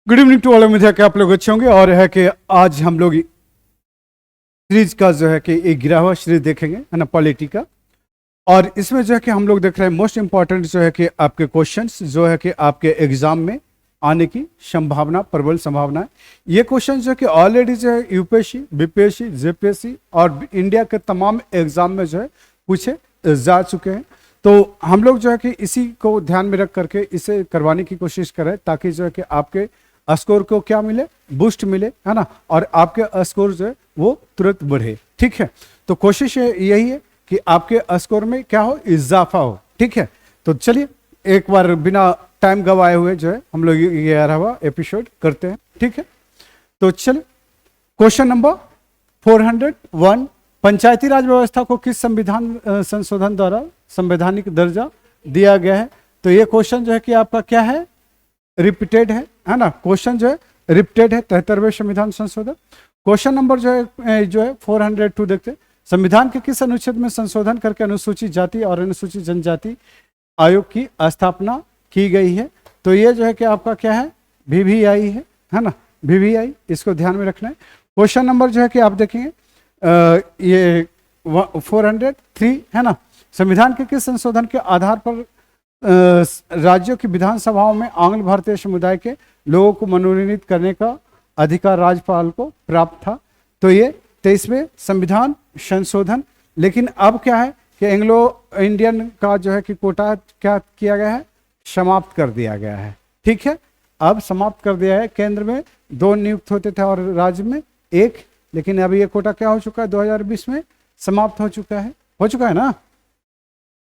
Good evening to all. उम्मीद है कि आप लोग अच्छे होंगे और है कि आज हम लोग सीरीज का जो है कि एक 11वां सीरीज देखेंगे, है ना, पॉलिटी का। और इसमें जो है कि हम लोग देख रहे हैं मोस्ट इंपॉर्टेंट जो है कि आपके क्वेश्चंस जो है कि आपके एग्जाम में आने की संभावना, प्रबल संभावना है। ये क्वेश्चन जो है कि ऑलरेडी जो है यूपीएससी, बीपीएससी, जेपीएससी और इंडिया के तमाम एग्जाम में जो है पूछे जा चुके हैं। तो हम लोग जो है कि इसी को ध्यान में रख करके इसे करवाने की कोशिश करें ताकि जो है कि आपके स्कोर को क्या मिले, बूस्ट मिले, है ना, और आपके स्कोर जो है वो तुरंत बढ़े। ठीक है, तो कोशिश यही है कि आपके स्कोर में क्या हो, इजाफा हो। ठीक है, तो चलिए एक बार बिना टाइम गवाए हुए जो है हम लोग 11वां एपिसोड करते हैं। ठीक है, तो चलिए क्वेश्चन नंबर 401, पंचायती राज व्यवस्था को किस संविधान संशोधन द्वारा संवैधानिक दर्जा दिया गया है? तो ये क्वेश्चन जो है कि आपका क्या है, रिपीटेड है ना। क्वेश्चन जो है रिपीटेड है, 73वें संविधान संशोधन। क्वेश्चन नंबर जो है 402 देखते हैं, संविधान के किस अनुच्छेद में संशोधन करके अनुसूचित जाति और अनुसूचित जनजाति आयोग की स्थापना की गई है? तो ये जो है कि आपका क्या है, वीवीआई है ना, वीवीआई, इसको ध्यान में रखना है। क्वेश्चन नंबर जो है कि आप देखेंगे ये 403 है ना, संविधान के किस संशोधन के आधार पर राज्यों की विधानसभाओं में आंग्ल भारतीय समुदाय के लोगों को मनोनीत करने का अधिकार राज्यपाल को प्राप्त था? तो ये 23वें संविधान संशोधन। लेकिन अब क्या है कि एंग्लो इंडियन का जो है कि कोटा क्या किया गया है, समाप्त कर दिया गया है। ठीक है, अब समाप्त कर दिया है। केंद्र में 2 नियुक्त होते थे और राज्य में 1, लेकिन अभी ये कोटा क्या हो चुका है, 2020 में समाप्त हो चुका है ना,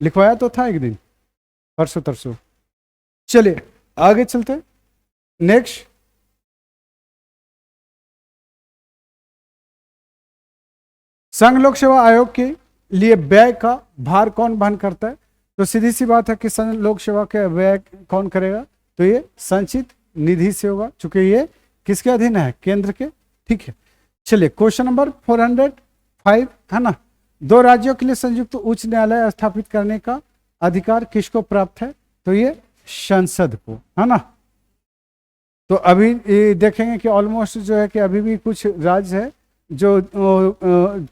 लिखवाया तो था एक दिन, परसों तरसों। चलिए आगे चलते, नेक्स्ट। संघ लोक सेवा आयोग के लिए व्यय का भार कौन वहन करता है? तो सीधी सी बात है कि संघ लोक सेवा के व्यय कौन करेगा? तो ये संचित निधि से होगा, चूंकि ये किसके अधीन है, केंद्र के। ठीक है, चलिए क्वेश्चन नंबर 405 है ना, 2 राज्यों के लिए संयुक्त उच्च न्यायालय स्थापित करने का अधिकार किसको प्राप्त है? तो ये संसद को, है ना। तो अभी देखेंगे कि ऑलमोस्ट जो है कि अभी भी कुछ राज्य है जो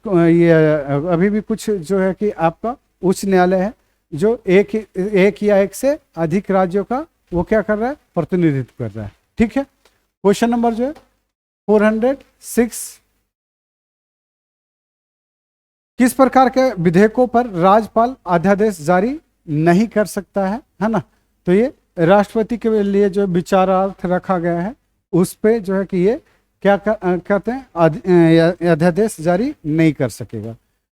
ये अभी भी कुछ जो है कि आपका उच्च न्यायालय है जो एक या एक से अधिक राज्यों का वो क्या कर रहा है, प्रतिनिधित्व कर रहा है। ठीक है, क्वेश्चन नंबर जो है 406, किस प्रकार के विधेयकों पर राज्यपाल अध्यादेश जारी नहीं कर सकता है ना? तो ये राष्ट्रपति के लिए जो विचारार्थ रखा गया है उस पे जो है कि ये क्या कहते हैं, अध्यादेश जारी नहीं कर सकेगा।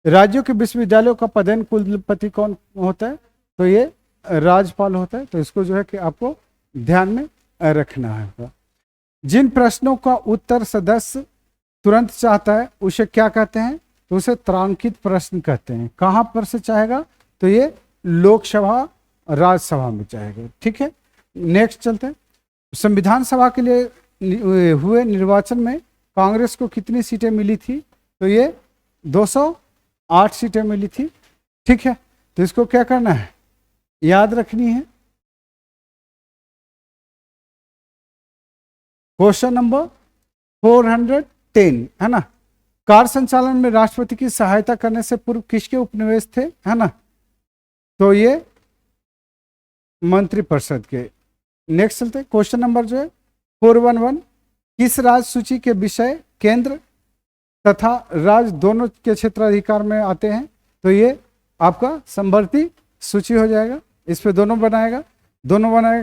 राज्यों के विश्वविद्यालयों का पदेन कुलपति कौन होता है? तो ये राज्यपाल होता है। तो इसको जो है कि आपको ध्यान में रखना है। जिन प्रश्नों का उत्तर सदस्य तुरंत चाहता है उसे क्या कहते हैं? तो उसे त्रांकित प्रश्न कहते हैं। कहाँ पर से चाहेगा? तो ये लोकसभा, राज्यसभा में चाहेगा। ठीक है, नेक्स्ट चलते हैं। संविधान सभा के लिए हुए निर्वाचन में कांग्रेस को कितनी सीटें मिली थी? तो ये 208 सीटें मिली थी। ठीक है, तो इसको क्या करना है, याद रखनी है। क्वेश्चन नंबर 410 है ना, कार्य संचालन में राष्ट्रपति की सहायता करने से पूर्व किसके उपनिवेश थे, है ना? तो ये मंत्रिपरिषद के। नेक्स्ट चलते, क्वेश्चन नंबर जो है 411, किस राज्य सूची के विषय केंद्र तथा राज्य दोनों के क्षेत्राधिकार में आते हैं? तो ये आपका समवर्ती सूची हो जाएगा। इस पे दोनों बनाएगा,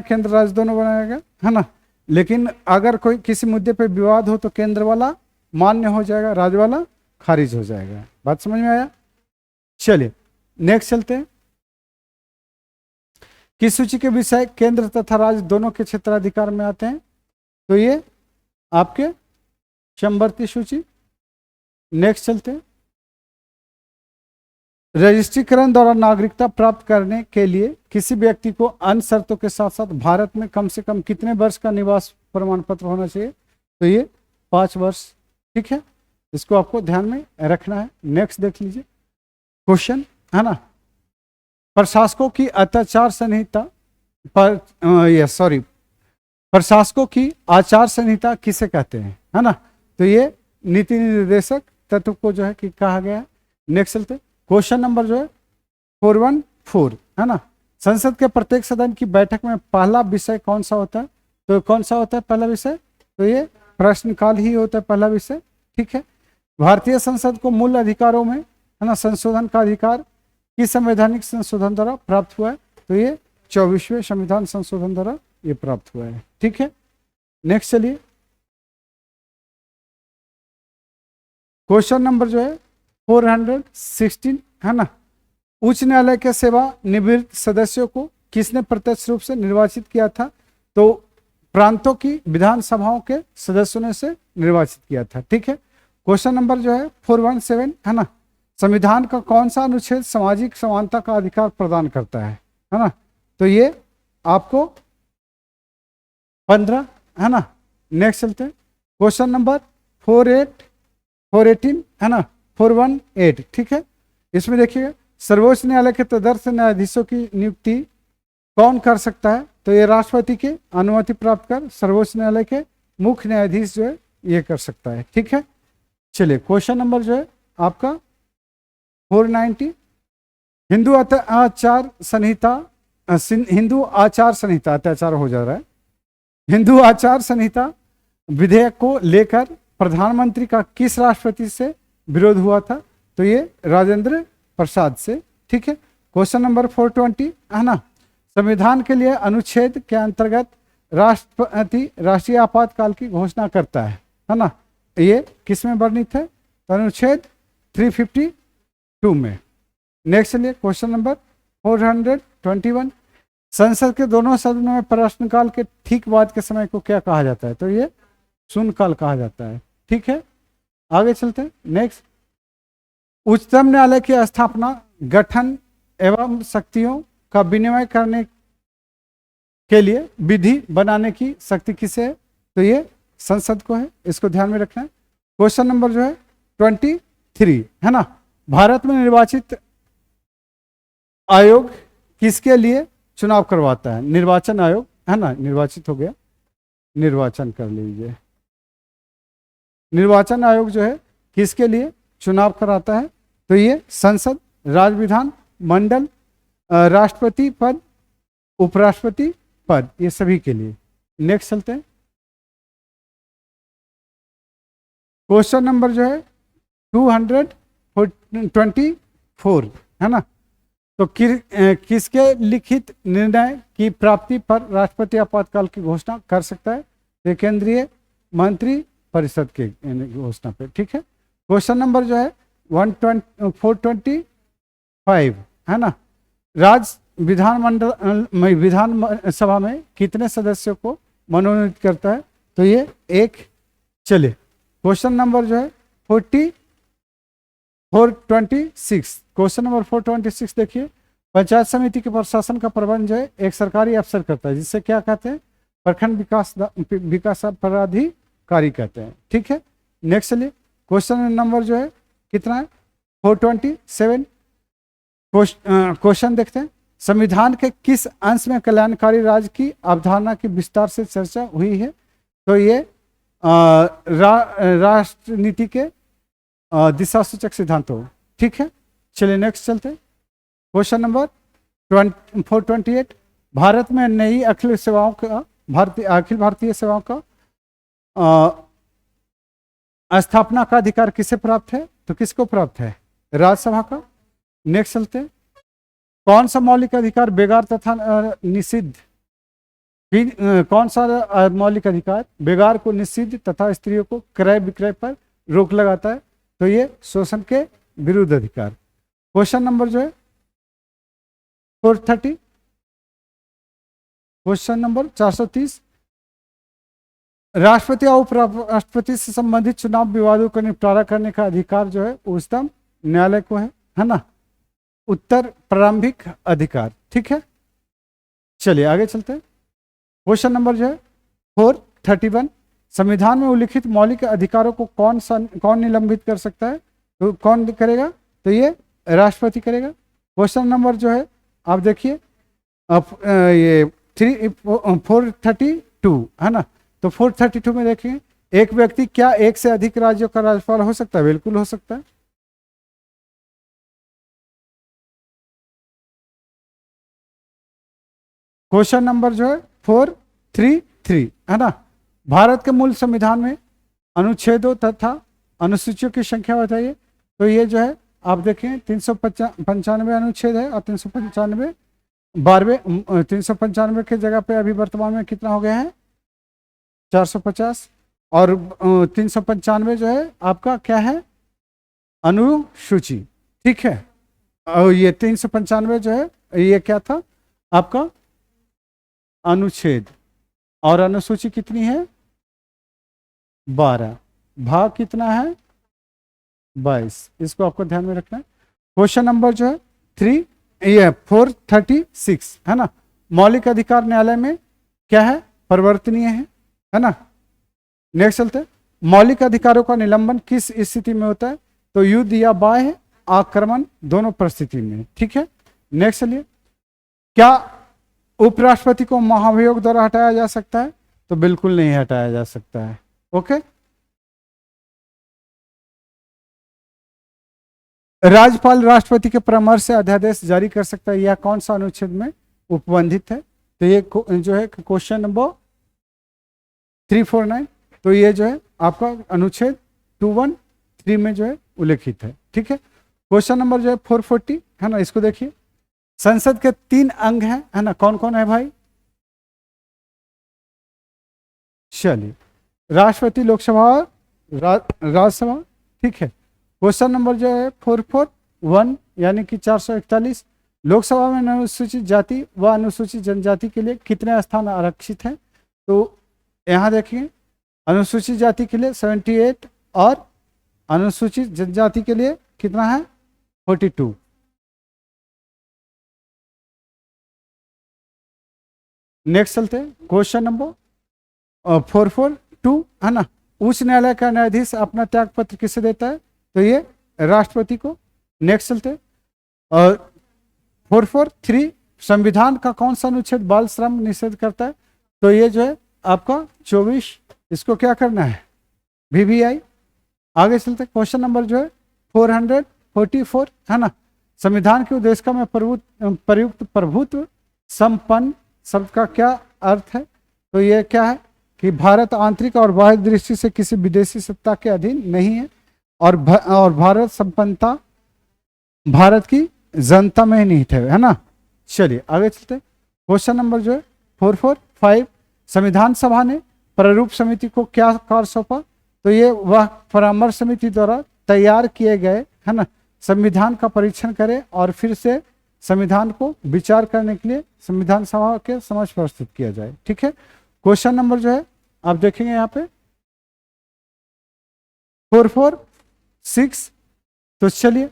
केंद्र राज्य दोनों बनाएगा, है ना। लेकिन अगर कोई किसी मुद्दे पे विवाद हो तो केंद्र वाला मान्य हो जाएगा, राज्य वाला खारिज हो जाएगा। बात समझ में आया? चलिए नेक्स्ट चलते हैं। किस सूची के विषय केंद्र तथा राज्य दोनों के क्षेत्राधिकार में आते हैं? तो ये आपके समवर्ती सूची। नेक्स्ट चलते हैं। रजिस्ट्रीकरण द्वारा नागरिकता प्राप्त करने के लिए किसी व्यक्ति को अन्य शर्तों के साथ साथ भारत में कम से कम कितने वर्ष का निवास प्रमाण पत्र होना चाहिए? तो ये 5 वर्ष। ठीक है, इसको आपको ध्यान में रखना है। नेक्स्ट देख लीजिए क्वेश्चन, है ना, प्रशासकों की अत्याचार संहिता पर प्रशासकों की आचार संहिता किसे कहते हैं, है ना। तो ये नीति निर्देशक तत्व को जो है कि कहा गया है। नेक्स्ट चलते, क्वेश्चन नंबर जो है 414, है ना। संसद के प्रत्येक सदन की बैठक में पहला विषय कौन सा होता है, तो कौन सा होता है पहला विषय, तो ये प्रश्नकाल ही होता है पहला विषय, ठीक है। भारतीय संसद को मूल अधिकारों में, है ना, संशोधन का अधिकार किस संवैधानिक संशोधन द्वारा प्राप्त हुआ है, तो ये 24वें संविधान संशोधन द्वारा ये प्राप्त हुआ है, ठीक है। नेक्स्ट चलिए, क्वेश्चन नंबर जो है 416, है ना। उच्च न्यायालय के सेवानिवृत्त सदस्यों को किसने प्रत्यक्ष रूप से निर्वाचित किया था, तो प्रांतों की विधानसभाओं के सदस्यों ने से निर्वाचित किया था, ठीक है। क्वेश्चन नंबर जो है 417, है ना। संविधान का कौन सा अनुच्छेद सामाजिक समानता का अधिकार प्रदान करता है ना, तो ये आपको 15, है ना। नेक्स्ट चलते हैं, क्वेश्चन नंबर 418, है ना, 418, ठीक है। इसमें देखिएगा, सर्वोच्च न्यायालय के तदर्थ न्यायाधीशों की नियुक्ति कौन कर सकता है, तो ये राष्ट्रपति के अनुमति प्राप्त कर सर्वोच्च न्यायालय के मुख्य न्यायाधीश जो है ये कर सकता है, ठीक है। चलिए, क्वेश्चन नंबर जो है आपका 490, हिंदू आचार संहिता, हिंदू आचार संहिता, अत्याचार हो जा रहा है, हिंदू आचार संहिता विधेयक को लेकर प्रधानमंत्री का किस राष्ट्रपति से विरोध हुआ था, तो ये राजेंद्र प्रसाद से, ठीक है। क्वेश्चन नंबर 420, है ना। संविधान के लिए अनुच्छेद के अंतर्गत राष्ट्रपति राष्ट्रीय आपातकाल की घोषणा करता है ना, ये किस में वर्णित है, तो अनुच्छेद 352 में। नेक्स्ट चलिए, क्वेश्चन नंबर 421, संसद के दोनों सदनों में प्रश्नकाल के ठीक बाद के समय को क्या कहा जाता है, तो ये शून्यकाल कहा जाता है, ठीक है। आगे चलते हैं, नेक्स्ट, उच्चतम न्यायालय की स्थापना, गठन एवं शक्तियों का विनिमय करने के लिए विधि बनाने की शक्ति किसे है, तो ये संसद को है, इसको ध्यान में रखना है। क्वेश्चन नंबर जो है 23, है ना। भारत में निर्वाचित आयोग किसके लिए चुनाव करवाता है, निर्वाचन आयोग, है ना। निर्वाचित हो गया, निर्वाचन कर लीजिए। निर्वाचन आयोग जो है किसके लिए चुनाव कराता है, तो ये संसद, राज्य विधान मंडल, राष्ट्रपति पद, उपराष्ट्रपति पद, ये सभी के लिए। नेक्स्ट चलते हैं, क्वेश्चन नंबर जो है 224, है ना। तो किसके लिखित निर्णय की प्राप्ति पर राष्ट्रपति आपातकाल की घोषणा कर सकता है, तो केंद्रीय मंत्री परिषद के घोषणा पे, ठीक है। क्वेश्चन नंबर जो है 425, है ना। राज्य विधान सभा में कितने सदस्यों को मनोनीत करता है, तो ये एक। चलिए, क्वेश्चन नंबर जो है 426, क्वेश्चन नंबर 426 देखिए, पंचायत समिति के प्रशासन का प्रबंध जो है एक सरकारी अफसर करता है, जिससे क्या कहते हैं, प्रखंड विकास पदाधिकारी कहते हैं, ठीक है। नेक्स्ट चलिए, क्वेश्चन नंबर जो है कितना है, 427, क्वेश्चन देखते हैं, संविधान के किस अंश में कल्याणकारी राज्य की अवधारणा की विस्तार से चर्चा हुई है, तो ये राष्ट्र नीति के दिशा सूचक सिद्धांतों, ठीक है। चलिए, नेक्स्ट चलते हैं, क्वेश्चन नंबर 428, भारत में नई अखिल भारतीय सेवाओं का स्थापना का अधिकार किसे प्राप्त है, तो किसको प्राप्त है, राज्यसभा का। नेक्स्ट चलते हैं, कौन सा मौलिक अधिकार बेगार तथा निषिद्ध, कौन सा मौलिक अधिकार बेगार को निषिद्ध तथा स्त्रियों को क्रय विक्रय पर रोक लगाता है, तो ये शोषण के विरुद्ध अधिकार। क्वेश्चन नंबर जो है 430, क्वेश्चन नंबर 430, राष्ट्रपति और उपराष्ट्रपति से संबंधित चुनाव विवादों का निपटारा करने का अधिकार जो है उच्चतम न्यायालय को है ना। उत्तर प्रारंभिक अधिकार, ठीक है। चलिए आगे चलते हैं, क्वेश्चन नंबर जो है 431, संविधान में उल्लिखित मौलिक अधिकारों को कौन निलंबित कर सकता है, तो कौन करेगा, तो ये राष्ट्रपति करेगा। क्वेश्चन नंबर जो है आप देखिए, ये 432 टू, है ना। तो 432 में देखेंगे, एक व्यक्ति क्या एक से अधिक राज्यों का राज्यपाल हो सकता है? बिल्कुल हो सकता है। क्वेश्चन नंबर जो है 433, है ना। भारत के मूल संविधान में अनुच्छेदों तथा अनुसूचियों की संख्या बताइए। तो ये जो है आप देखें 395 अनुच्छेद है और 395 12 395 के जगह पे अभी वर्तमान में कितना हो गया है? 450। और 395 जो है आपका क्या है? अनुसूची, ठीक है। और ये 395 जो है ये क्या था आपका? अनुच्छेद। और अनुसूची कितनी है? 12। भाग कितना है? 22। इसको आपको ध्यान में रखना है। क्वेश्चन नंबर जो है 436, है ना। मौलिक अधिकार न्यायालय में क्या है? परिवर्तनीय है ना। नेक्स्ट चलते हैं, मौलिक अधिकारों का निलंबन किस स्थिति में होता है? तो युद्ध या बाह्य आक्रमण दोनों परिस्थिति में, ठीक है। नेक्स्ट चलिए, क्या उपराष्ट्रपति को महाभियोग द्वारा हटाया जा सकता है? तो बिल्कुल नहीं हटाया जा सकता है। ओके। राज्यपाल राष्ट्रपति के परामर्श से अध्यादेश जारी कर सकता है, यह कौन सा अनुच्छेद में उपबंधित है? तो ये जो है क्वेश्चन नंबर 349, तो ये जो है आपका अनुच्छेद 213 में जो है उल्लेखित है, ठीक है। क्वेश्चन नंबर जो है 440, है ना। इसको देखिए, संसद के 3 अंग हैं, है ना। कौन कौन है भाई? चलिए, राष्ट्रपति, लोकसभा और राज्यसभा, ठीक है। क्वेश्चन नंबर जो है 441 यानी कि 441, लोकसभा में अनुसूचित जाति व अनुसूचित जनजाति के लिए कितने स्थान आरक्षित हैं? तो यहाँ देखिए, अनुसूचित जाति के लिए 78 और अनुसूचित जनजाति के लिए कितना है? 42। नेक्स्ट चलते हैं, क्वेश्चन नंबर 442, है ना। उच्च न्यायालय का न्यायाधीश अपना त्याग पत्र किसे देता है? तो ये राष्ट्रपति को। नेक्स्ट चलते हैं, और 443, संविधान का कौन सा अनुच्छेद बाल श्रम निषेध करता है? तो ये जो है आपका 24। इसको क्या करना है? VVI। आगे चलते, क्वेश्चन नंबर जो है 444, है ना। संविधान के उद्देश्य में प्रयुक्त प्रभुत्व संपन्न शब्द का क्या अर्थ है? तो ये क्या है कि भारत आंतरिक और बाह्य दृष्टि से किसी विदेशी सत्ता के अधीन नहीं है, और भारत संपन्नता भारत की जनता में निहित है ना। चलिए आगे चलते, क्वेश्चन नंबर जो है 445, संविधान सभा ने प्रारूप समिति को क्या कार्य सौंपा? तो ये वह परामर्श समिति द्वारा तैयार किए गए, है ना, संविधान का परीक्षण करे और फिर से संविधान को विचार करने के लिए संविधान सभा के समक्ष प्रस्तुत किया जाए, ठीक है। क्वेश्चन नंबर जो है आप देखेंगे यहाँ पे 446। तो चलिए,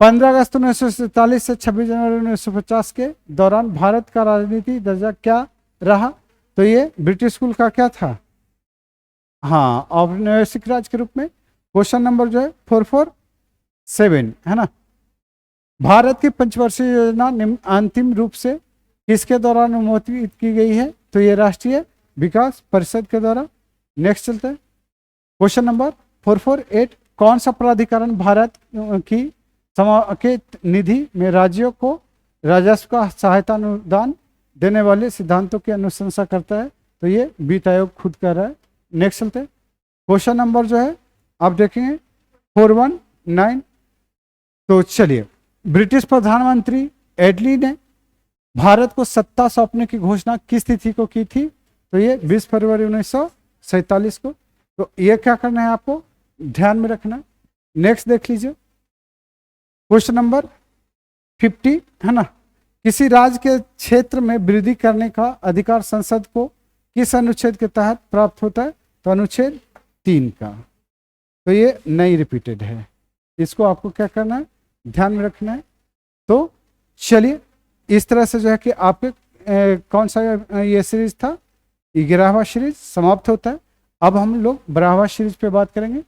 15 अगस्त 1947 से 26 जनवरी 1950 के दौरान भारत का राजनीति दर्जा क्या रहा? तो ये ब्रिटिश स्कूल का क्या था? हाँ, औपनिवेशिक राज्य के रूप में। क्वेश्चन नंबर जो है 447, है ना। भारत की पंचवर्षीय योजना अंतिम रूप से किसके द्वारा अनुमोदित की गई है? तो ये राष्ट्रीय विकास परिषद के द्वारा। नेक्स्ट चलते हैं, क्वेश्चन नंबर 448, कौन सा प्राधिकरण भारत की के निधि में राज्यों को राजस्व का सहायता अनुदान देने वाले सिद्धांतों की अनुशंसा करता है? तो ये वित्त आयोग खुद कर रहा है। नेक्स्ट चलते हैं, क्वेश्चन नंबर जो है आप देखेंगे 419। तो चलिए, ब्रिटिश प्रधानमंत्री एडली ने भारत को सत्ता सौंपने की घोषणा किस तिथि को की थी? तो ये 20 फरवरी 1947 को। तो ये क्या करना है आपको ध्यान में रखना। नेक्स्ट देख लीजिए, क्वेश्चन नंबर 50, है ना। किसी राज्य के क्षेत्र में वृद्धि करने का अधिकार संसद को किस अनुच्छेद के तहत प्राप्त होता है? तो अनुच्छेद 3 का। तो ये नहीं रिपीटेड है, इसको आपको क्या करना है ध्यान में रखना है। तो चलिए, इस तरह से जो है कि आपके कौन सा ये सीरीज था, 11वां सीरीज समाप्त होता है। अब हम लोग 12वां सीरीज पे बात करेंगे।